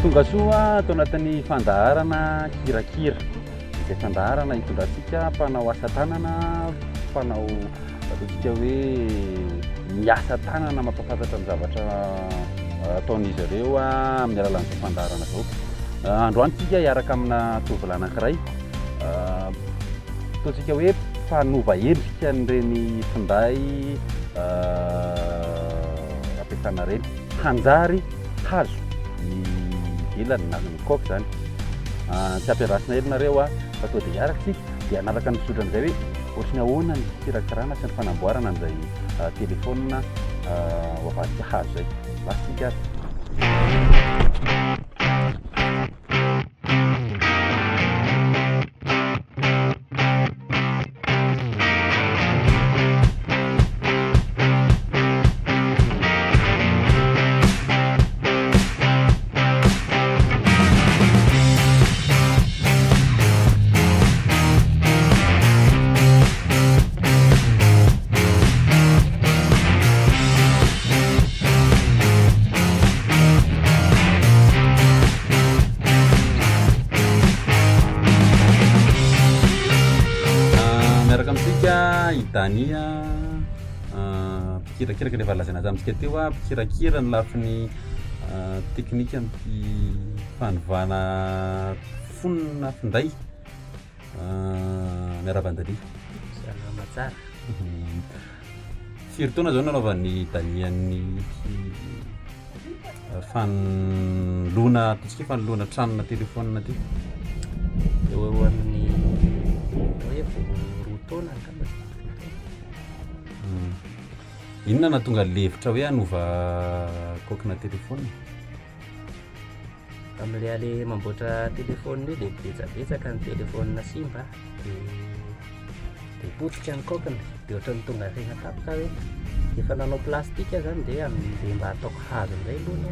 tonga soa atao anatin'ny fandaharana kirakira. Izay fandaharana hitondrantsika mpanao asa tanana, mpanao ataontsika hoe miasa tanana mampafantatra ny zavatra ataon'izy ireo amin'ny alalan'izao fandaharana zao. Androany tsika hiaraka amina tovolahy anankiray ataontsika hoe mpanova endrika n'ireny finday ampiasana ireny, hanjary hazo ilany na ny kaopy zany. Tsy ampiarasina herinareo fa tonga dia hiaraka tsika dia hanaraka ny misotra an'izay hoe ohatrany ahoana ny fikirakirana sy ny fanamboarana an'izay telefônina ho avadika hazo zay. Lasitsika ary. Itania pikirakiraka rehefa lazaina tamintsika teo pikirakira ny lafiny teknika amin'ny fanovana fonina finday miara-bandady. Salama tsara. Firy taona zao nanaovan'ny Itanian'ny fanolona ataontsika fanolona tranona telefônina ty? Eo amin'ny hoe roa taona angamba. Inona nahatonga lefitra hoe hanova kaokina telefônina? Amin'ilay ale mamboatra telefônina io dia betsabetsaka ny telefônina simba dia potika ny kaokina dia ohatrany tonga saina tapaka hoe efa nanao plastika zany dia mba ataoko hazo amin'izay aloha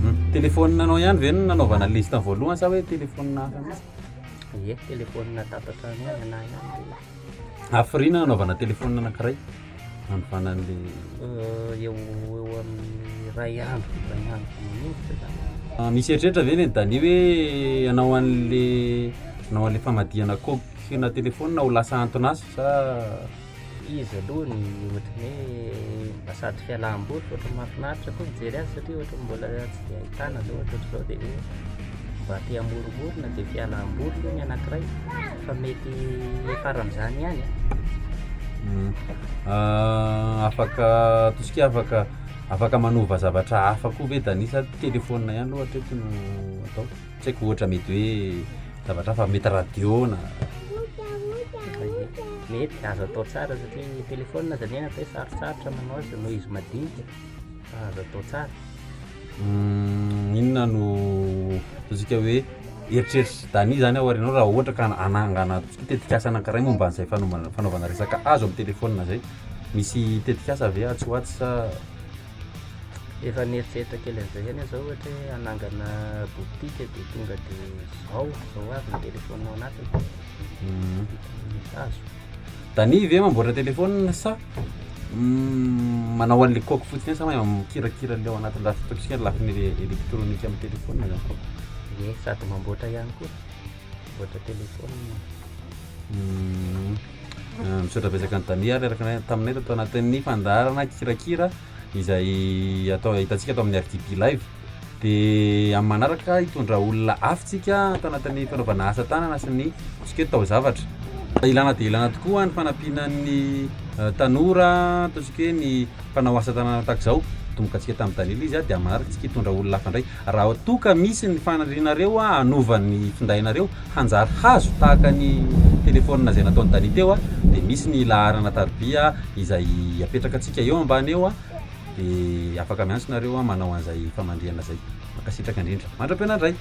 ny telefônina anao ihany ve no nanaovana lista voalohany sa hoe telefônina hafa mihitsy? Ie, telefônina tapatra any ana ihany. Hafirina nanaovana telefônina anankiray hanovana an'le eo amin'ny ray andro minitra zany. Misy eritreritra ve ny Dani hoe hanao an'le famadihana kaokina telefônina ho lasa antonazy sa izy aloha ny ohatrany hoe mba sady fialam-boly ohatry mahafinaritra koa mijery azy satria ohatry mbola tsy dia ahitana zao ohatr'izao dia hoe mba te hamoromorona dia fialam-boly io ny anankiray fa mety faran'izany ihany. Afaka tosika afaka manova zavatra hafa koa ve Dani sa telefônina ihany ohatra eto no atao? Tsy haiko ohatra mety hoe zavatra hafa mety radio na mety azo atao tsara satria telefônina zany atao hoe sarotsarotra manao azy noho izy madinika fa azo atao tsara. Inona no tosika hoe eritreritra Dani zany ao arinao raha ohatra ka anangana tetikasa anankiray momba an'izay fanaovana resaka azo amin'ny telefônina zay, misy tetikasa ve atsy ho atsy sa efa nieritseritra kely an'izay ihany zao ohatra hoe anangana botika dia tonga dia zao avy ny telefônina ao anatiny azo. Dani ve mamboatra telefônina sa manao an'le kaoky fotsiny sa mikirakira le ao anatin'ny lafitsika lafiny elektrônika amin'ny telefônina zany koa? Ie, sady mamboatra ihany koa mamboatra telefônina. Misaotra betsaka ny Dani ary araka taminay atao anatin'ny fandaharana kirakira izay atao hitantsika atao amin'ny RTP live dia amin'ny manaraka hitondra olona afitsika atao anatin'ny fanaovana asa tanana sy ny tsika tao zavatra. Ilana dia ilana tokoa ny fanampianan'ny tanora ataontsika hoe ny mpanao asa tanana tahaka izao. Tomboka antsika tamin'ny Daniela izy dia manaraka tsika hitondra olona hafa indray. Raha toka misy ny fanarianareo hanovan'ny findainareo hanjary hazo tahaka ny telefônina izay nataon'ny Dani teo dia misy ny laharana tarobia izay apetraka antsika eo ambany eo dia afaka miantso nareo manao an'izay famandriana izay. Mankasitraka indrindra. Mandra-piana indray.